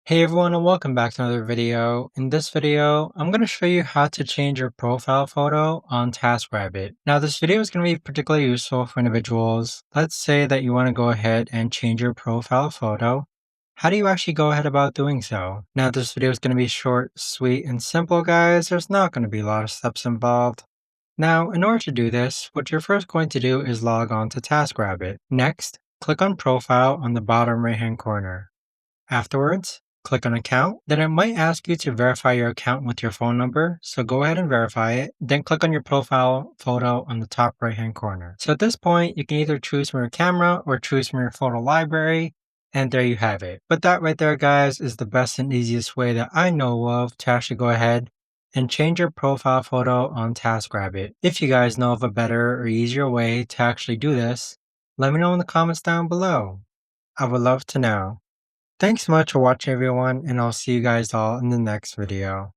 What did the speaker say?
Hey everyone and welcome back to another video. In this video, I'm going to show you how to change your profile photo on TaskRabbit. Now this video is going to be particularly useful for individuals. Let's say that you want to go ahead and change your profile photo. How do you actually go ahead about doing so? Now this video is going to be short, sweet, and simple guys. There's not going to be a lot of steps involved. Now, in order to do this, what you're first going to do is log on to TaskRabbit. Next, click on Profile on the bottom right hand corner. Afterwards, click on Account. Then it might ask you to verify your account with your phone number, so go ahead and verify it. Then click on your profile photo on the top right hand corner. So at this point, you can either choose from your camera or choose from your photo library, and there you have it. But that right there, guys, is the best and easiest way that I know of to actually go ahead and change your profile photo on TaskRabbit. If you guys know of a better or easier way to actually do this, let me know in the comments down below. I would love to know. Thanks so much for watching everyone, and I'll see you guys all in the next video.